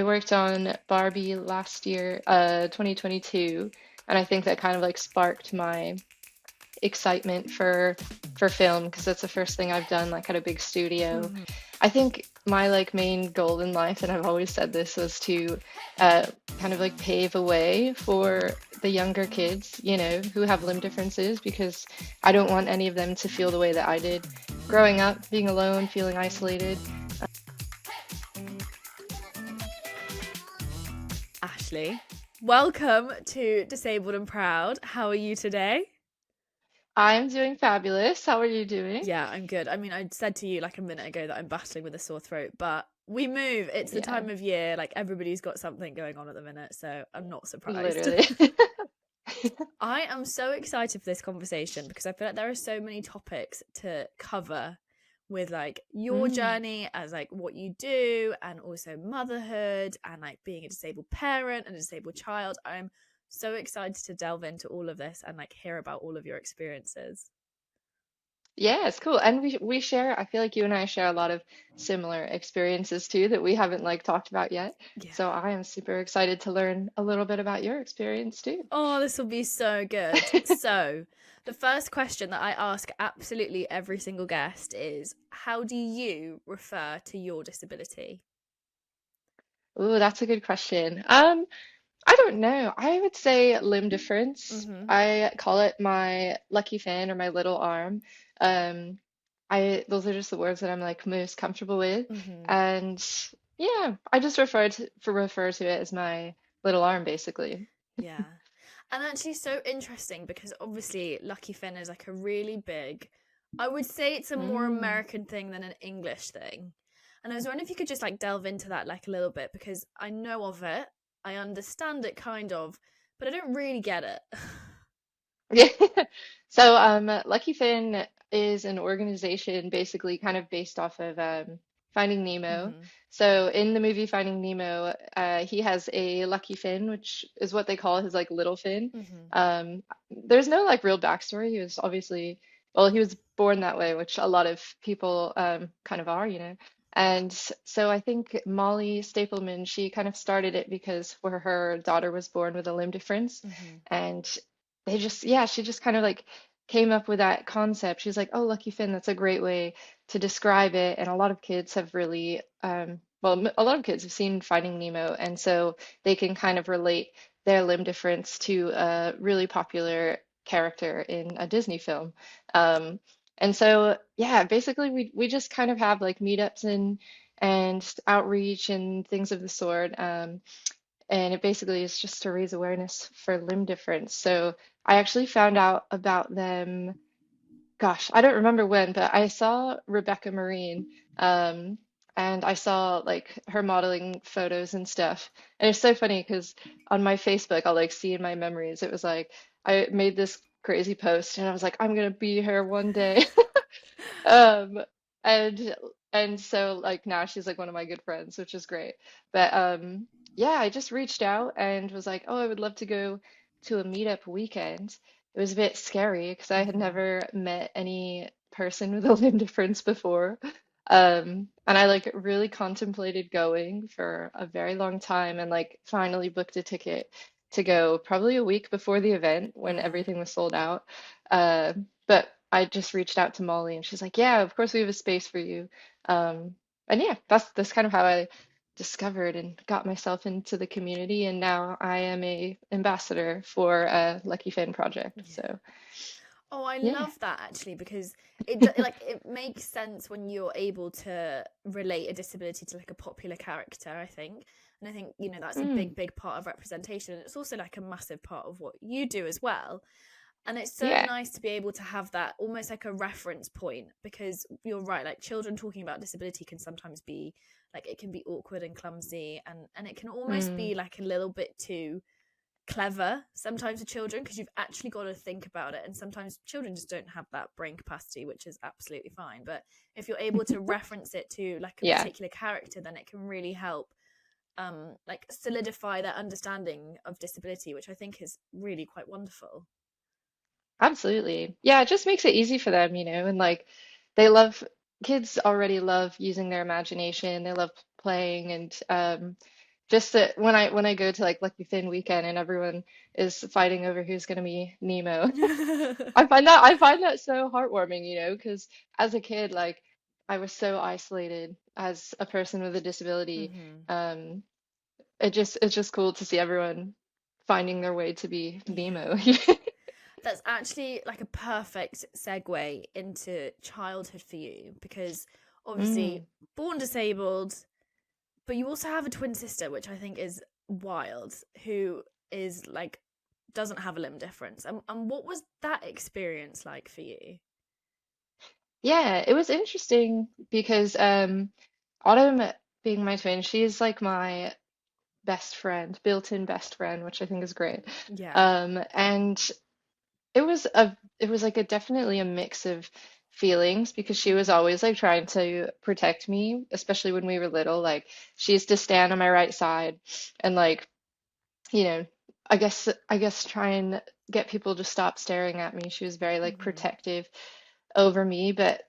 worked on Barbie last year, 2022, and I think that kind of like sparked my excitement for film because that's the first thing I've done like at a big studio. Mhm. I think my like main goal in life, and I've always said this, was to uh, kind of like pave a way for the younger kids, who have limb differences because I don't want any of them to feel the way that I did growing up, being alone, feeling isolated. Ashley, welcome to Disabled and Proud. How are you today? I'm doing fabulous. How are you doing? Yeah, I'm good. I mean, I said to you like a minute ago that I'm battling with a sore throat, but we move. It's the Yeah, time of year, like everybody's got something going on at the minute, so I'm not surprised. literally. I am so excited for this conversation because I feel like there are so many topics to cover with like your Mm. journey as like what you do and also motherhood and like being a disabled parent and a disabled child. I'm so excited to delve into all of this and like hear about all of your experiences. Yeah, it's cool. And we share, I feel like you and I share a lot of similar experiences too that we haven't like talked about yet. Yeah. So I am super excited to learn a little bit about your experience too. Oh, this will be so good. So, the first question that I ask absolutely every single guest is how do you refer to your disability? Ooh, that's a good question. I don't know. I would say limb difference. Mm-hmm. I call it my lucky fan or my little arm. Um, I those are just the words that I'm like most comfortable with. Mm-hmm. And yeah, I just refer to it as my little arm basically. Yeah. And actually so interesting because obviously Lucky Finn is like a really big, I would say it's a more Mm. American thing than an English thing. And I was wondering if you could just like delve into that like a little bit because I know of it, I understand it kind of, but I don't really get it. Yeah. So, Lucky Fin is an organization basically kind of based off of Finding Nemo. Mm-hmm. So, in the movie Finding Nemo, he has a lucky fin, which is what they call his like little fin. Mm-hmm. There's no like real backstory. He was obviously, well, he was born that way, which a lot of people kind of are. And so I think Molly Stapleman, she kind of started it because for her daughter was born with a limb difference. Mm-hmm. And yeah, she just kind of like came up with that concept. She's like, oh, Lucky Finn, that's a great way to describe it. And a lot of kids have really, a lot of kids have seen Finding Nemo, and so they can kind of relate their limb difference to a really popular character in a Disney film. Um, and so, yeah, basically we just kind of have like meetups and outreach and things of the sort. And it basically is just to raise awareness for limb difference. So I actually found out about them, gosh, I don't remember when, but I saw Rebecca Marine, and I saw like her modeling photos and stuff. And it's so funny because on my Facebook, I'll like see in my memories, it was like I made this crazy post and I was like, I'm gonna be her one day. Um, and and so like now she's like one of my good friends, which is great. But yeah, I just reached out and was like, "Oh, I would love to go to a meetup weekend." It was a bit scary because I had Mm-hmm. never met any person with a limb difference before. And I like really contemplated going for a very long time and like finally booked a ticket to go probably a week before the event when Uh-huh. everything was sold out. But I just reached out to Molly and she's like, "Yeah, of course we have a space for you." Um, and yeah, that's kind of how I discovered and got myself into the community, and now I am a ambassador for a Lucky Fan project. Yeah. So Oh, I yeah. love that actually because like it makes sense when you're able to relate a disability to like a popular character, I think. And I think, that's a Mm, big part of representation. And it's also like a massive part of what you do as well. And it's so yeah. nice to be able to have that almost like a reference point because you're right, like children talking about disability can sometimes be like it can be awkward and clumsy and it can almost Mm, be like a little bit too clever sometimes for children because you've actually got to think about it and sometimes children just don't have that brain capacity, which is absolutely fine, but if you're able to reference it to like a yeah. particular character then it can really help like solidify their understanding of disability, which I think is really quite wonderful. Absolutely. Yeah, it just makes it easy for them, and like they love kids already love using their imagination. They love playing and Just that when I go to like Lucky Finn weekend and everyone is fighting over who's gonna be Nemo. I find that so heartwarming, because as a kid, like I was so isolated as a person with a disability. Hmm. Um, it's just cool to see everyone finding their way to be Nemo. Yeah. That's actually like a perfect segue into childhood for you because obviously Mm. born disabled, but you also have a twin sister, which I think is wild, who is like doesn't have a limb difference. And what was that experience like for you? Yeah, it was interesting because Autumn being my twin, she's like my best friend, built-in best friend, which I think is great. Yeah. And it was like a definitely a mix of feelings because she was Hmm. always like trying to protect me, especially when we were little. Like she used to stand on my right side and like, you know, I guess try and get people to stop staring at me. She was very like Hmm. protective over me, but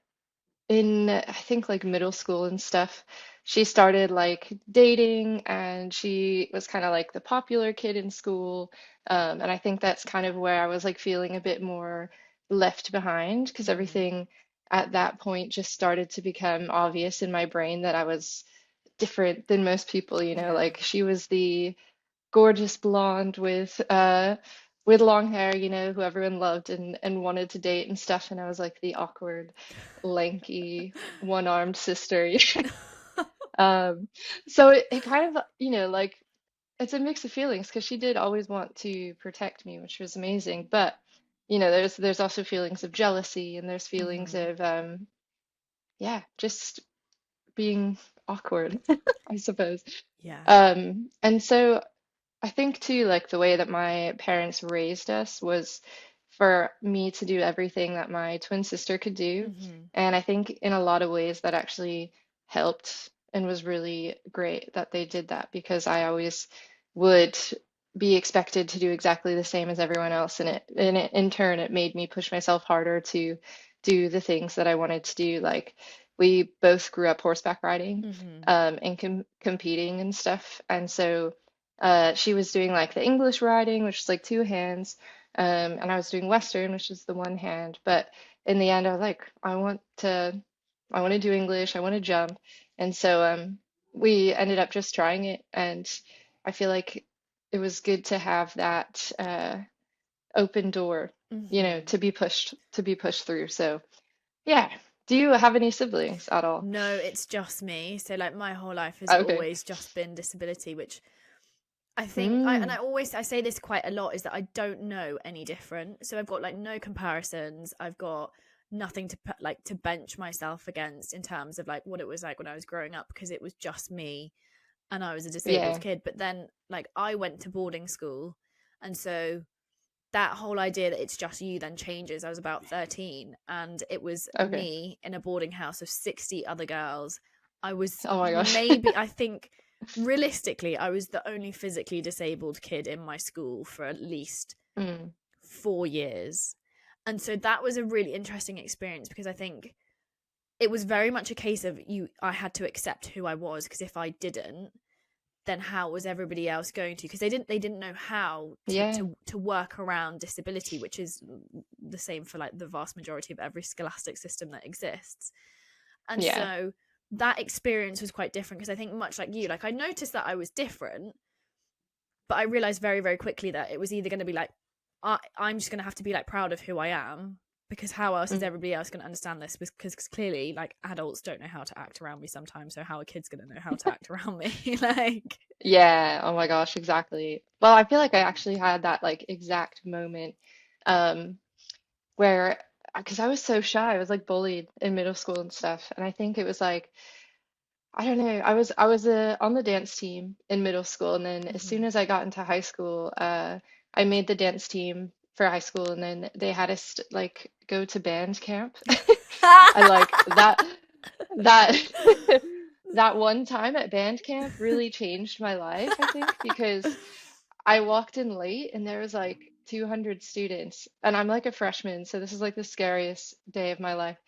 in I think like middle school and stuff, she started like dating and she was kind of like the popular kid in school. And I think that's kind of where I was like feeling a bit more left behind because Hmm. everything at that point just started to become obvious in my brain that I was different than most people, Yeah. like she was the gorgeous blonde with long hair, who everyone loved and wanted to date and stuff. And I was like the awkward, lanky, one-armed sister. Um, so it kind of, like it's a mix of feelings because she did always want to protect me, which was amazing. But, there's also feelings of jealousy and there's feelings Hmm. of yeah, just being awkward, I suppose. Yeah. And so I think too, like the way that my parents raised us was for me to do everything that my twin sister could do. Hmm. And I think in a lot of ways that actually helped and was really great that they did that because I always would be expected to do exactly the same as everyone else. And in turn, it made me push myself harder to do the things that I wanted to do. Like we both grew up horseback riding, Hmm. and competing and stuff. And so she was doing like the English riding, which is like two hands, and I was doing Western, which is the one hand. But in the end, I was like, I want to do English, I want to jump, and so we ended up just trying it, and I feel like it was good to have that open door, Hmm. to be pushed through. So yeah, do you have any siblings at all? No, it's just me. So like my whole life has Okay. always just been disability, which I think I Mm, always I say this quite a lot is that I don't know any different. So I've got like no comparisons. I've got nothing to put like to bench myself against in terms of like what it was like when I was growing up because it was just me and I was a disabled yeah. kid. But then like I went to boarding school and so that whole idea that it's just you then changes. I was about 13 and it was Okay. me in a boarding house of 60 other girls. I was Oh my gosh. maybe, I think realistically, I was the only physically disabled kid in my school for at least Mm, 4 years. And so that was a really interesting experience because I think it was very much a case of I had to accept who I was because if I didn't, then how was everybody else going to, because they didn't know how to, yeah. to work around disability, which is the same for like the vast majority of every scholastic system that exists. And Yeah. so that experience was quite different because I think much like you, like I noticed that I was different, but I realized very very quickly that it was either going to be like I'm just going to have to be like proud of who I am because how else is Mm, everybody else going to understand this, because clearly like adults don't know how to act around me sometimes, so how are kids going to know how to act around me? Like. yeah. Oh my gosh, exactly. Well, I feel like I actually had that like exact moment um where because I was so shy, I was like bullied in middle school and stuff, and I think it was like I don't know, I was on the dance team in middle school, and then as soon Mhm. as I got into high school, I made the dance team for high school, and then they had us like go to band camp. I like that that one time at band camp really changed my life, I think, because I walked in late and there was like 200 students and I'm like a freshman, so this is like the scariest day of my life.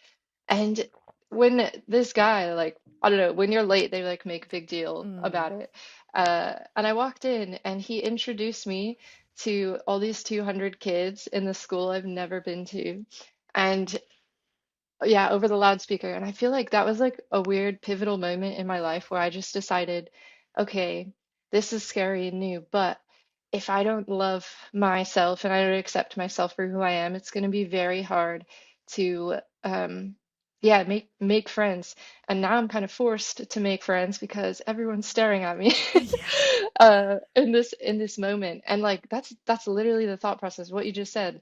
And when this guy like I don't know, when you're late they like make a big deal Mm. about it. And I walked in and he introduced me to all these 200 kids in the school I've never been to. And yeah, over the loudspeaker. And I feel like that was like a weird pivotal moment in my life where I just decided, okay, this is scary and new, but if I don't love myself and I don't accept myself for who I am, it's going to be very hard to yeah, make friends. And now I'm kind of forced to make friends because everyone's staring at me Yeah. in this moment. And like that's literally the thought process, what you just said.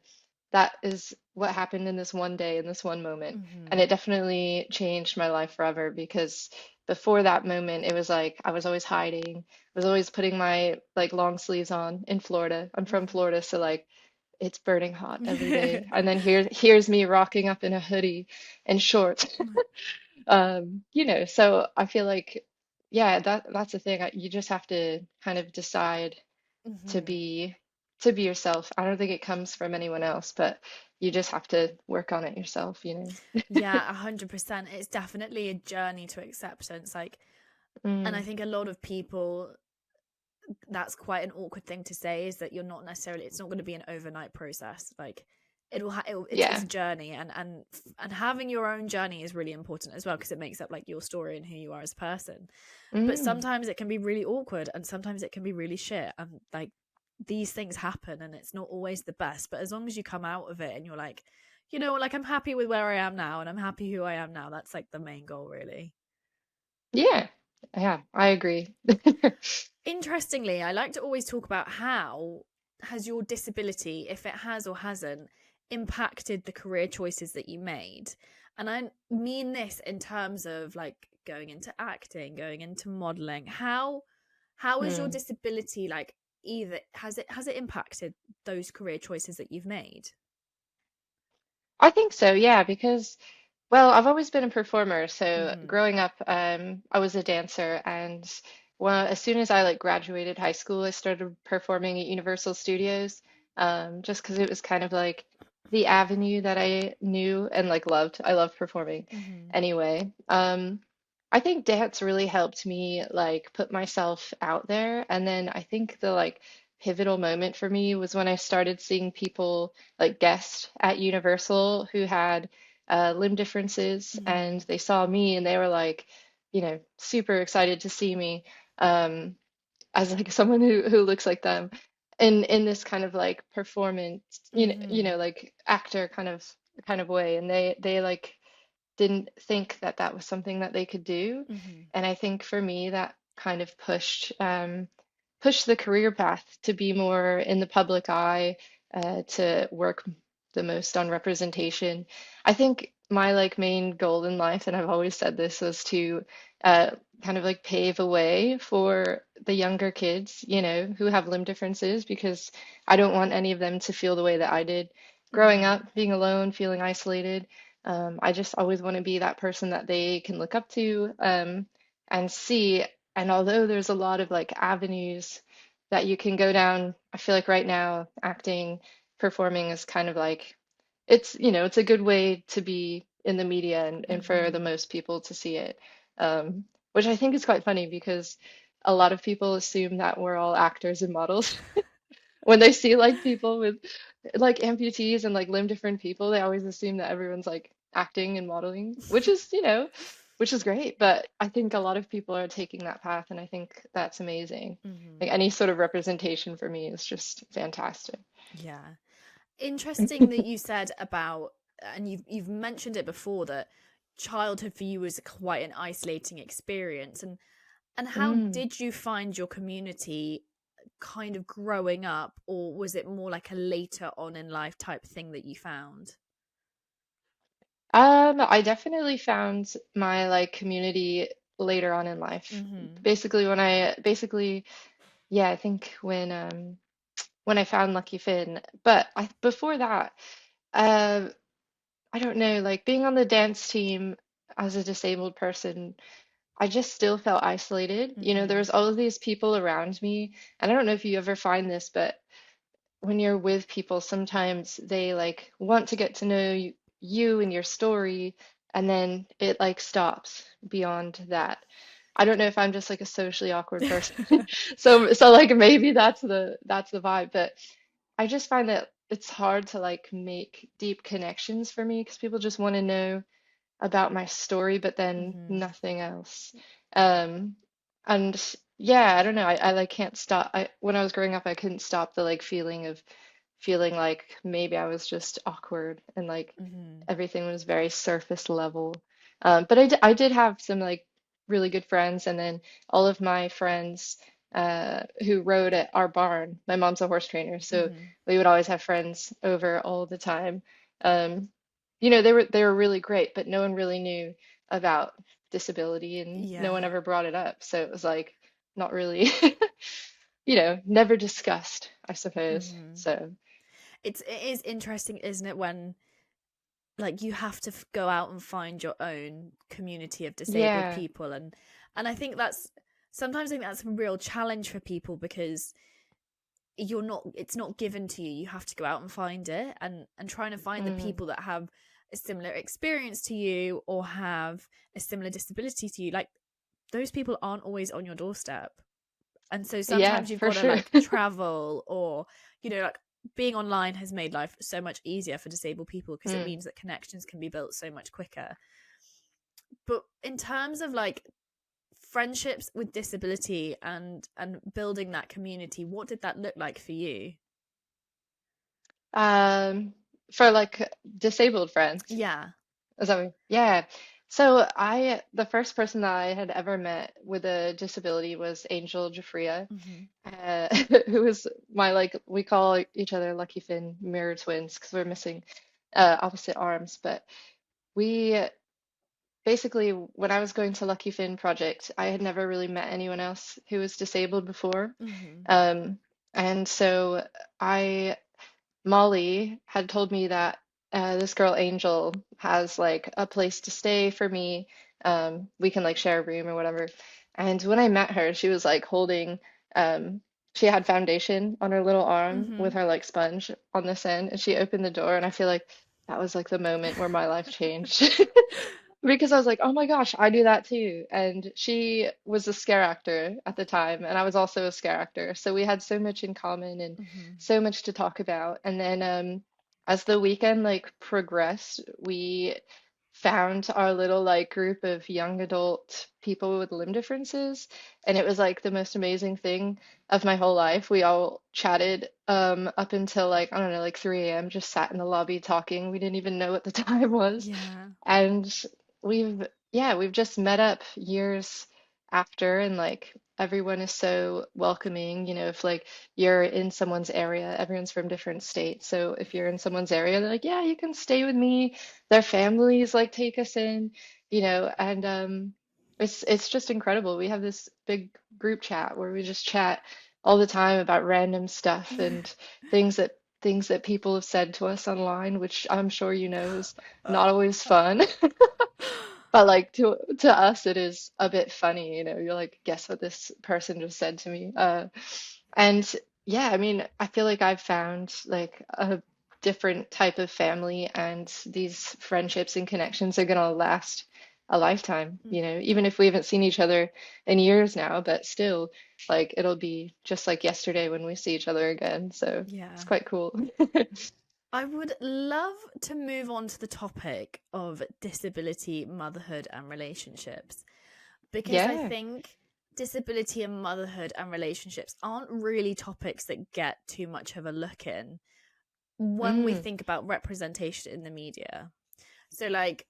That is what happened in this one day, in this one moment. And Hmm. it definitely changed my life forever because before that moment, it was like I was always hiding. I was always putting my like long sleeves on in Florida. I'm from Florida, so like it's burning hot every day. And then here's me rocking up in a hoodie and shorts. You know, so I feel like yeah, that's the thing. You just have to kind of decide to Hmm. be yourself. I don't think it comes from anyone else, but you just have to work on it yourself, you know. Yeah, 100%. It's definitely a journey to acceptance. Like, and I Mm, think a lot of people, that's quite an awkward thing to say, is that you're not necessarily, it's not going to be an overnight process. Like, it's yeah. a journey, and having your own journey is really important as well, because it makes up like your story and who you are as a person. But Mm, sometimes it can be really awkward, and sometimes it can be really shit, and like these things happen, and it's not always the best. But as long as you come out of it and you're like, you know, like, I'm happy with where I am now, and I'm happy who I am now, that's like the main goal, really. yeah. Yeah, I agree. Interestingly, I like to always talk about how has your disability, if it has or hasn't, impacted the career choices that you made. And I mean this in terms of like going into acting, going into modeling. How is your Hmm. disability, like, either has it impacted those career choices that you've made? I think so, yeah, because well, I've always been a performer. So Mhm. growing up, I was a dancer, and well, as soon as I like graduated high school, I started performing at Universal Studios, just because it was kind of like the avenue that I knew and like loved. I love performing Mhm. anyway. I think dance really helped me like put myself out there, and then I think the like pivotal moment for me was when I started seeing people like guest at Universal who had limb differences, and Mhm. they saw me and they were like, you know, super excited to see me um, as like someone who looks like them in this kind of like performance, you know, Mhm. like actor kind of way, and they like didn't think that that was something that they could do. Mhm. And I think for me, that kind of pushed the career path to be more in the public eye, to work the most on representation. I think my like main goal in life, and I've always said this, was to uh, kind of like pave a way for the younger kids, you know, who have limb differences, because I don't want any of them to feel the way that I did growing Mhm. up, being alone, feeling isolated. I just always want to be that person that they can look up to, and see. And although there's a lot of like avenues that you can go down, I feel like right now acting, performing is kind of like it's, you know, it's a good way to be in the media and for the Mhm. most people to see it. Which I think is quite funny because a lot of people assume that we're all actors and models. When they see like people with like amputees and like limb different people, they always assume that everyone's like acting and modeling, which is, you know, which is great. But I think a lot of people are taking that path, and I think that's amazing. Like Mhm. any sort of representation for me is just fantastic. Yeah. Interesting that you said about, and you've mentioned it before, that childhood for you was quite an isolating experience, and how Mm. did you find your community kind of growing up, or was it more like a later on in life type thing that you found? I definitely found my like community later on in life. Mm-hmm. Basically, yeah, I think when I found Lucky Finn. But before that, uh, I don't know, like being on the dance team as a disabled person, I just still felt isolated. You know, there Mm-hmm. was all of these people around me, and I don't know if you ever find this, but when you're with people, sometimes they like want to get to know you and your story, and then it like stops beyond that. I don't know if I'm just like a socially awkward person. So like maybe that's the vibe, but I just find that it's hard to like make deep connections for me because people just want to know about my story, but then Hmm. nothing else. Um, and yeah, I don't know. I like can't stop. When I was growing up, I couldn't stop the like feeling of feeling like maybe I was just awkward and like Hmm. everything was very surface level. But I did have some like really good friends, and then all of my friends who rode at our barn. My mom's a horse trainer, so Hmm. we would always have friends over all the time. Um, they were really great, but no one really knew about disability, and no one Yeah. ever brought it up. So it was like not really, never discussed, I suppose. Hmm. So It is interesting, isn't it, when like you have to go out and find your own community of disabled yeah. people, and I think that's sometimes I think that's a real challenge for people because you're not it's not given to you. You have to go out and find it, and trying to find the Mm, people that have a similar experience to you or have a similar disability to you. Like those people aren't always on your doorstep. And so yeah, sometimes you've for got to sure. like travel or, like being online has made life so much easier for disabled people because it Mm. means that connections can be built so much quicker. But in terms of like friendships with disability and building that community, what did that look like for you? Um, for like disabled friends. Yeah. Is that what, yeah. So the first person that I had ever met with a disability was Angel Jafria, Hmm. uh, who was my like we call each other Lucky Finn mirror twins because we're missing opposite arms. But we basically, when I was going to Lucky Finn Project, I had never really met anyone else who was disabled before. Hmm. Um, and so I Molly had told me that this girl Angel has like a place to stay for me. We can like share a room or whatever. And when I met her, she was like holding, um, she had foundation on her little arm with Hmm. her like sponge on this end, and she opened the door, and I feel like that was like the moment where my life changed. Because I was like, oh my gosh, I do that too. And she was a scare actor at the time, and I was also a scare actor. So we had so much in common and Hmm. so much to talk about. And then as the weekend like progressed, we found our little like group of young adult people with limb differences, and it was like the most amazing thing of my whole life. We all chatted up until like I don't know, like 3 a.m., just sat in the lobby talking. We didn't even know what the time was. Yeah. And we've just met up years after, and like everyone is so welcoming. If like you're in someone's area, everyone's from different states. So if you're in someone's area, they're like, yeah, you can stay with me. Their families like take us in, and it's just incredible. We have this big group chat where we just chat all the time about random stuff and things that people have said to us online, which I'm sure is not always fun. But like to us it is a bit funny, you're like, guess what this person just said to me. And yeah, I mean, I feel like I've found like a different type of family, and these friendships and connections are gonna last a lifetime, Hmm. even if we haven't seen each other in years now, but still, like it'll be just like yesterday when we see each other again. So it's Yeah. quite cool. I would love to move on to the topic of disability, motherhood, and relationships because I Yeah. think disability and motherhood and relationships aren't really topics that get too much of a look in when we Mm, think about representation in the media. So, like,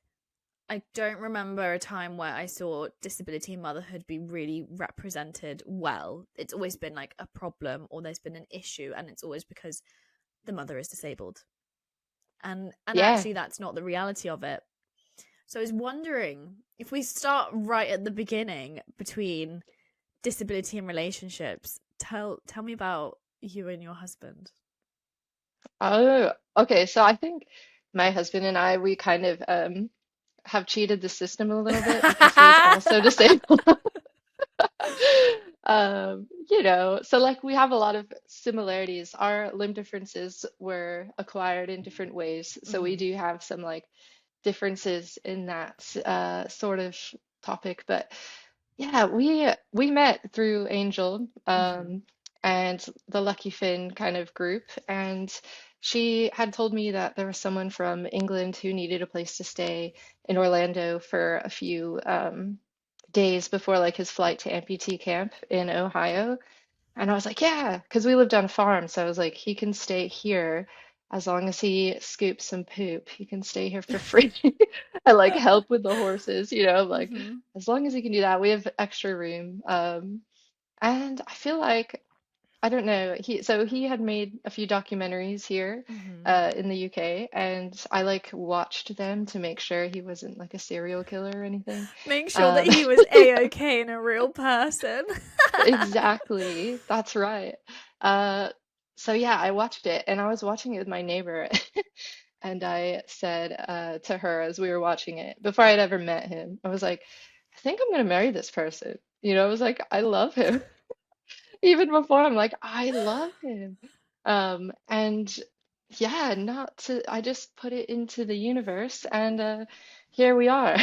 I don't remember a time where I saw disability and motherhood be really represented well. It's always been like a problem or there's been an issue, and it's always because the mother is disabled. And yeah. actually that's not the reality of it. So I was wondering if we start right at the beginning between disability and relationships. Tell me about you and your husband. Oh, okay. So I think my husband and I, we kind of have cheated the system a little bit because he's also disabled. So like we have a lot of similarities. Our limb differences were acquired in different ways. So we Hmm. do have some like differences in that sort of topic. But Yeah, we met through Angel, Hmm. and the Lucky Finn kind of group, and she had told me that there was someone from England who needed a place to stay in Orlando for a few days before like his flight to amputee camp in Ohio. And I was like, yeah, because we lived on a farm. So I was like, he can stay here as long as he scoops some poop. He can stay here for free. I like help with the horses, like Hmm. as long as he can do that, we have extra room. And I feel like I don't know. He had made a few documentaries here Hmm. in the UK, and I like watched them to make sure he wasn't like a serial killer or anything. Make sure that Um, he was a-okay and a real person. exactly, that's right. Uh, so yeah, I watched it, and I was watching it with my neighbor, and I said to her as we were watching it, before I'd ever met him, I was like, I think I'm gonna marry this person. I was like, I love him. Even before I'm like, I love him. And yeah, not to, I just put it into the universe and here we are.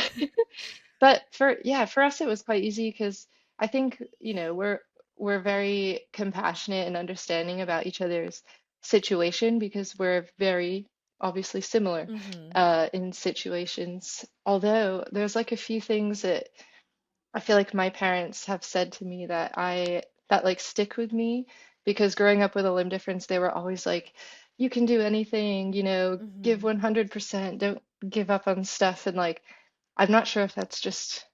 But for us it was quite easy because I think, we're very compassionate and understanding about each other's situation because we're very obviously similar Hmm. in situations. Although there's like a few things that I feel like my parents have said to me that like stick with me because growing up with a limb difference, they were always like, you can do anything, give Hmm. 100%, don't give up on stuff. And like, I'm not sure if that's just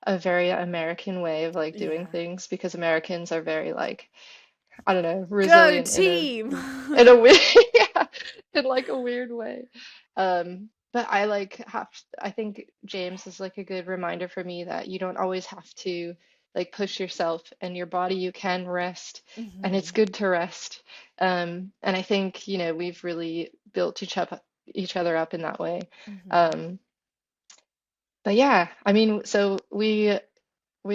a very American way of like doing Yeah. things because Americans are very like, I don't know, Go resilient team. in a weird, yeah, in like a weird way. But I like I think James is like a good reminder for me that you don't always have to like push yourself and your body, you can rest and it's Hmm. good to rest. And I think, we've really built each other up in that way. Hmm. Um, but yeah, I mean, so we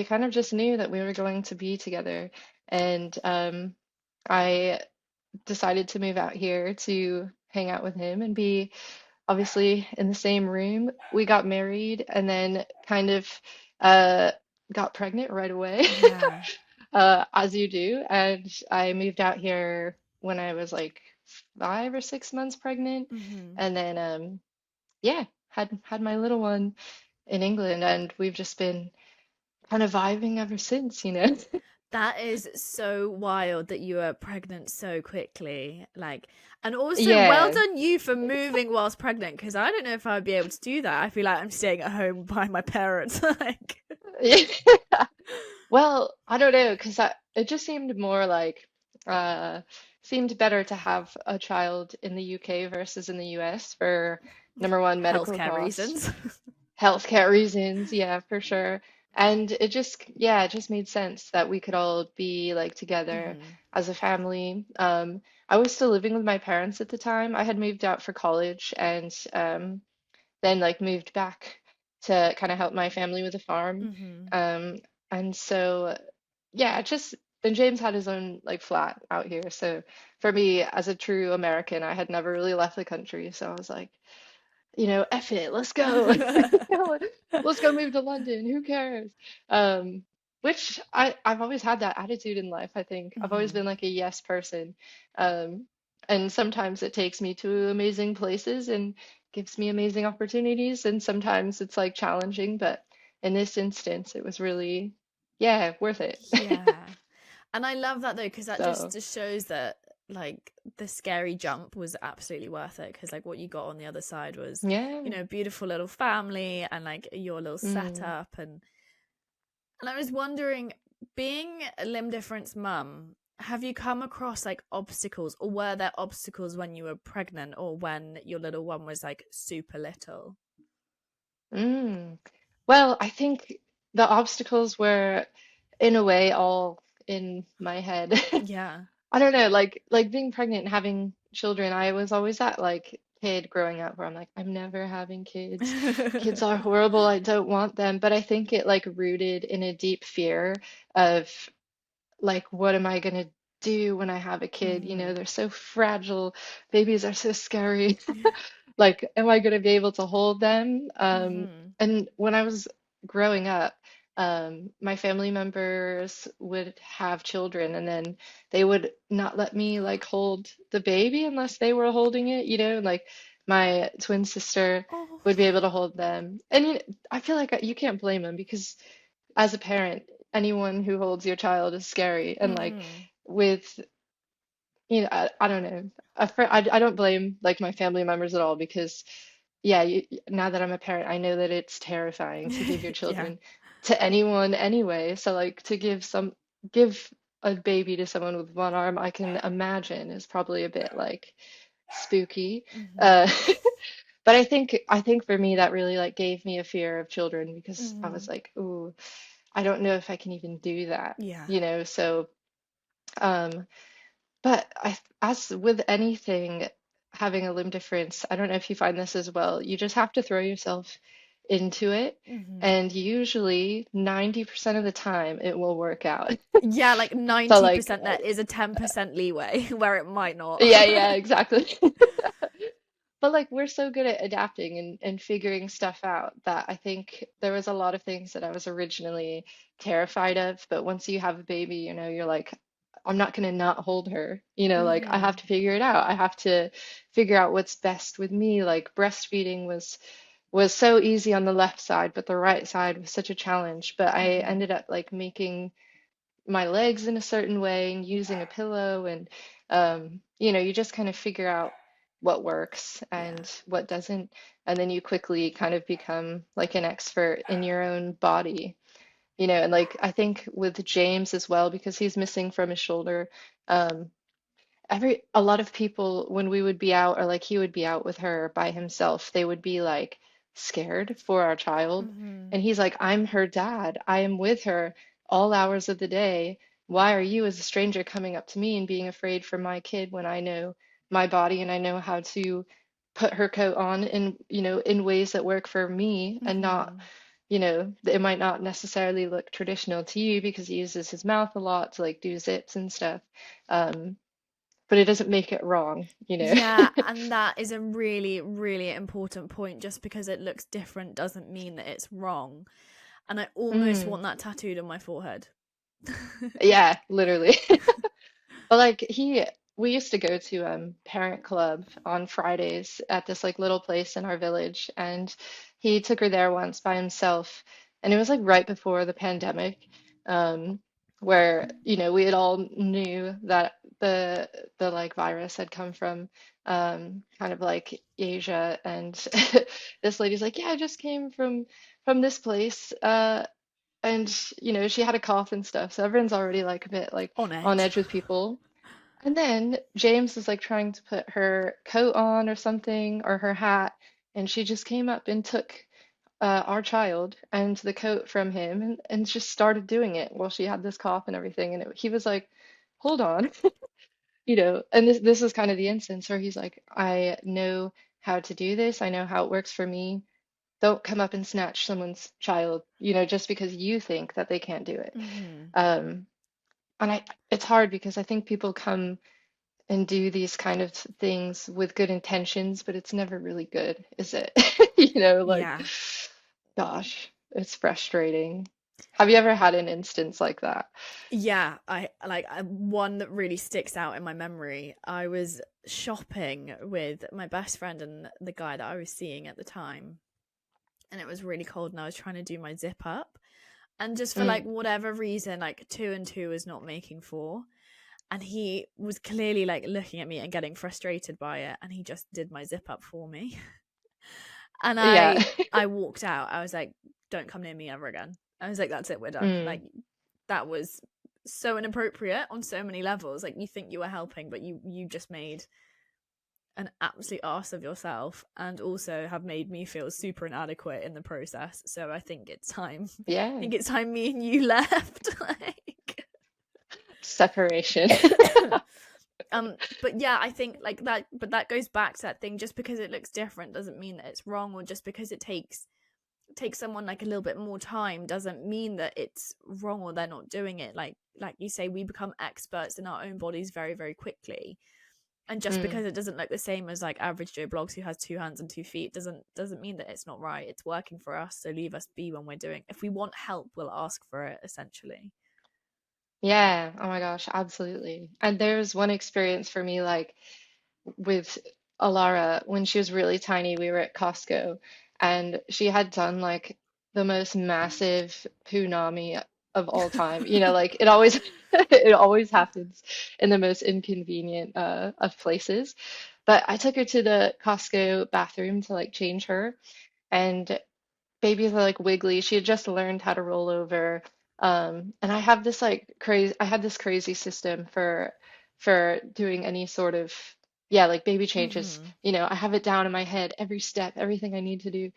kind of just knew that we were going to be together and I decided to move out here to hang out with him and be obviously in the same room. We got married and then kind of uh, got pregnant right away, Yeah. as you do. And I moved out here when I was like 5 or 6 months pregnant, Hmm. and then yeah, had my little one in England, and we've just been kind of vibing ever since. That is so wild that you were pregnant so quickly. Like, and also well Yeah. done you for moving whilst pregnant, because I don't know if I'd be able to do that. I feel like I'm staying at home by my parents. Like, Well, I don't know, because it just seemed more like uh seemed better to have a child in the UK versus in the US for number one, medical healthcare costs, reasons. healthcare reasons, yeah, for sure. And it just made sense that we could all be like together Hmm. as a family. I was still living with my parents at the time. I had moved out for college and then like moved back to kind of help my family with the farm. Hmm. Um, and so yeah, just then James had his own like flat out here. So for me as a true American, I had never really left the country. So I was like, F it, let's go. Let's go move to London. Who cares? Um, which I've always had that attitude in life, I think. I've always Hmm. been like a yes person. Um, and sometimes it takes me to amazing places and gives me amazing opportunities, and sometimes it's like challenging, but in this instance, it was really, yeah, worth it. Yeah. And I love that though, because that So, just shows that like the scary jump was absolutely worth it. Because like what you got on the other side was, yeah. beautiful little family and like your little Mm. setup. And I was wondering, being a limb difference mum, have you come across like obstacles, or were there obstacles when you were pregnant or when your little one was like super little? Mm. Well, I think the obstacles were, in a way, all in my head. Yeah. I don't know, like being pregnant and having children, I was always that like kid growing up where I'm like, I'm never having kids. Kids are horrible. I don't want them. But I think it like rooted in a deep fear of like, what am I gonna do when I have a kid? Hmm. They're so fragile. Babies are so scary. Like, am I gonna be able to hold them? Hmm. And when I was growing up, my family members would have children, and then they would not let me like hold the baby unless they were holding it, you know, like my twin sister Oh. would be able to hold them. And I feel like you can't blame them because as a parent, anyone who holds your child is scary. And like Mm-hmm. with, I don't know. I don't blame like my family members at all because yeah, now that I'm a parent, I know that it's terrifying to give your Yeah. children to anyone anyway. So like to give a baby to someone with one arm, I can imagine is probably a bit like spooky. Mm-hmm. Uh, but I think for me that really like gave me a fear of children because I Mm-hmm. was like, ooh, I don't know if I can even do that, Yeah. you know. So um, but as with anything, having a limb difference, I don't know if you find this as well. You just have to throw yourself into it, Mm-hmm. and usually 90% of the time it will work out. Yeah, like So like, 90% there is a 10% leeway where it might not. yeah, exactly. But like we're so good at adapting and figuring stuff out that I think there was a lot of things that I was originally terrified of, but once you have a baby, you're like, I'm not gonna not hold her. Like I Mm-hmm. have to figure it out. I have to figure out what's best with me. Like breastfeeding was so easy on the left side, but the right side was such a challenge. But I Mm-hmm. ended up like making my legs in a certain way and using a pillow and you just kind of figure out what works Yeah. and what doesn't, and then you quickly kind of become like an expert in your own body, and like I think with James as well because he's missing from his shoulder. um a lot of people when we would be out or like he would be out with her by himself, they would be like scared for our child. Mm-hmm. And he's like, I'm her dad. I am with her all hours of the day. Why are you as a stranger coming up to me and being afraid for my kid when I know my body and I know how to put her coat on in ways that work for me and not, Mm-hmm. it might not necessarily look traditional to you because he uses his mouth a lot to like do zips and stuff. Um, but it doesn't make it wrong. Yeah, and that is a really, really important point. Just because it looks different doesn't mean that it's wrong. And I almost Mm, want that tattooed on my forehead. yeah, literally. But like we used to go to parent club on Fridays at this like little place in our village, and he took her there once by himself, and it was like right before the pandemic, um, where we had all knew that the like virus had come from kind of like Asia, and this lady's like, yeah, I just came from this place, and she had a cough and stuff, so everyone's already like a bit like On on edge. edge with people. And then James was like trying to put her coat on or something or her hat, and she just came up and took our child and the coat from him and just started doing it while she had this cough and everything. And he was like, "Hold on," And this is kind of the instance where he's like, "I know how to do this. I know how it works for me. Don't come up and snatch someone's child, just because you think that they can't do it." Mm-hmm. Um, and it's hard because I think people come and do these kind of things with good intentions, but it's never really good, is it? Like, Yeah. gosh, it's frustrating. Have you ever had an instance like that? Yeah, one that really sticks out in my memory. I was shopping with my best friend and the guy that I was seeing at the time, and it was really cold, and I was trying to do my zip up, and just for like Mm, whatever reason, like two and two is not making four, and he was clearly like looking at me and getting frustrated by it, and he just did my zip up for me, and yeah. I walked out. I was like, "Don't come near me ever again." I was like, "That's it, we're done." Mm, Like that was so inappropriate on so many levels. Like you think you were helping, but you just made an absolute arse of yourself, and also have made me feel super inadequate in the process. So I think it's time. I yeah. think it's time me and you left. Like, Separation. but yeah, I think like that. But that goes back to that thing. Just because it looks different doesn't mean that it's wrong, or just because it takes someone like a little bit more time doesn't mean that it's wrong or they're not doing it. Like you say, we become experts in our own bodies very, very quickly. And just Mm. because it doesn't look the same as like average Joe Bloggs who has 2 hands and 2 feet doesn't mean that it's not right. It's working for us, so leave us be when we're doing. If we want help, we'll ask for it. Essentially. Yeah, oh my gosh, absolutely. And there's one experience for me, like with Alara when she was really tiny. We were at Costco, and she had done like the most massive punami of all time. You know, like it always it always happens in the most inconvenient of places. But I took her to the Costco bathroom to like change her, and babies are like wiggly. She had just learned how to roll over. And I have this like crazy, I had this crazy system for doing any sort of, yeah, like baby changes. Mm-hmm. You know, I have it down in my head, every step, everything I need to do.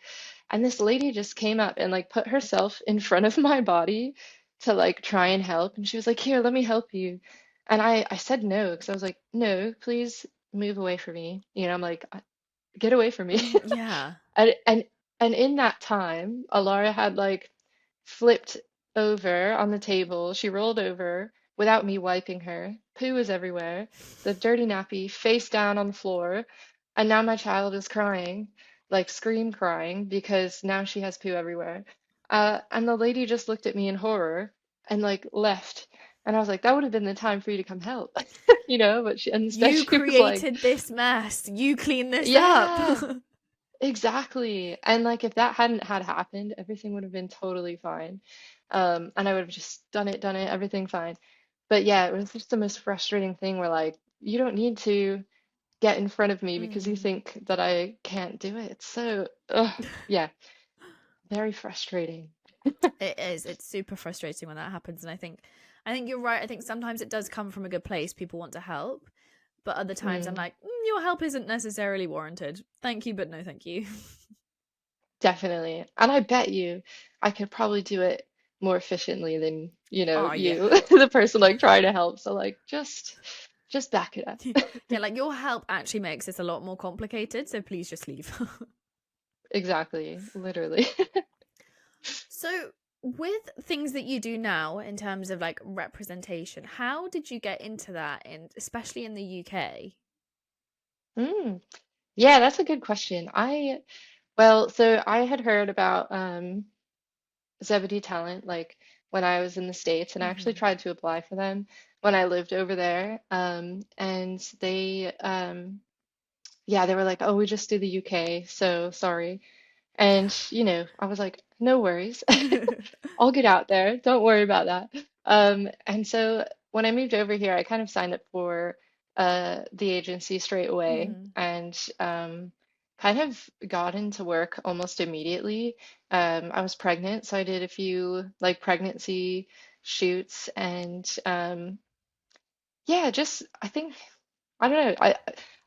And this lady just came up and like put herself in front of my body to like try and help. And she was like, "Here, let me help you." And I said no, because I was like, "No, please move away from me." You know, I'm like, "Get away from me." Yeah. And and and in that time, Alara had like flipped over on the table. She rolled over without me wiping her. Poo was everywhere. The dirty nappy face down on the floor. And now my child is crying, like scream crying, because now she has poo everywhere. And the lady just looked at me in horror and like left. And I was like, that would have been the time for you to come help, you know? But she, and instead You she was like, created this mess. You clean this up. yeah. Exactly. And like if that hadn't had happened, everything would have been totally fine. And I would have just done it, everything fine. But yeah, it was just the most frustrating thing where like you don't need to get in front of me because you Mm. think that I can't do it. It's so, ugh, yeah, very frustrating. It is. It's super frustrating when that happens, and I think you're right. I think sometimes it does come from a good place. People want to help, but other times I'm Mm, like, your help isn't necessarily warranted. Thank you, but no, thank you. definitely. And I bet you I could probably do it more efficiently than, you know, Oh yeah, you, the person like trying to help. So like just back it up. yeah. Like your help actually makes this a lot more complicated. So please just leave. Exactly, literally. So, with things that you do now in terms of like representation, how did you get into that, in especially in the UK? Mm. Yeah, that's a good question. Well, so I had heard about Zebedee Talent like when I was in the States, and I actually Hmm. tried to apply for them when I lived over there. And yeah, they were like, "Oh, we just do the UK, so sorry." And you know, I was like, "No worries. I'll get out there. Don't worry about that." And so when I moved over here, I kind of signed up for the agency straight away Hmm. and kind of got into work almost immediately. I was pregnant, so I did a few like pregnancy shoots and yeah, just I think I don't know.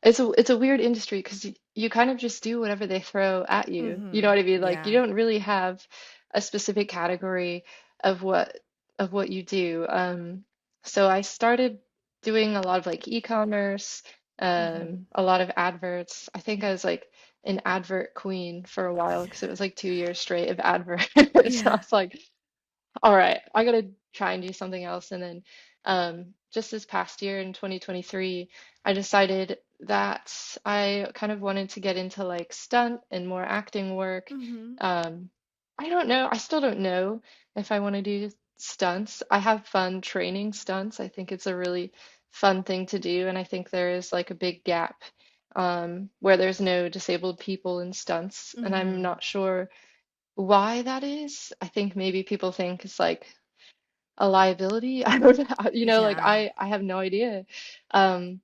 It's a weird industry because you kind of just do whatever they throw at you. You know Hmm. what I mean? Like you Yeah. don't really have a specific category of what you do. So I started doing a lot of like e-commerce, Hmm. a lot of adverts. I think I was like an advert queen for a while because it was like 2 years straight of adverts. So I Yeah. was like, all right, I gotta try and do something else. And then just this past year in 2023, I decided that I kind of wanted to get into like stunt and more acting work. Hmm. Um, I don't know, I still don't know if I want to do stunts. I have fun training stunts. I think it's a really fun thing to do, and I think there is like a big gap where there's no disabled people in stunts, and I'm Hmm. not sure why that is. I think maybe people think it's like a liability. I don't know, you know, like Yeah. I have no idea. Um,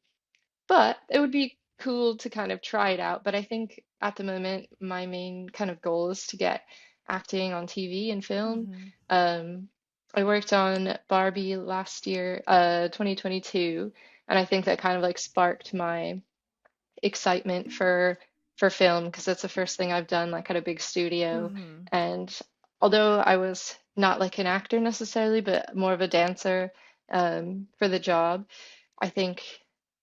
but it would be cool to kind of try it out. But I think at the moment my main kind of goal is to get acting on TV and film. Hmm. Um, I worked on Barbie last year, 2022, and I think that kind of like sparked my excitement for film because that's the first thing I've done like at a big studio. Hmm. And although I was not like an actor necessarily, but more of a dancer for the job, I think,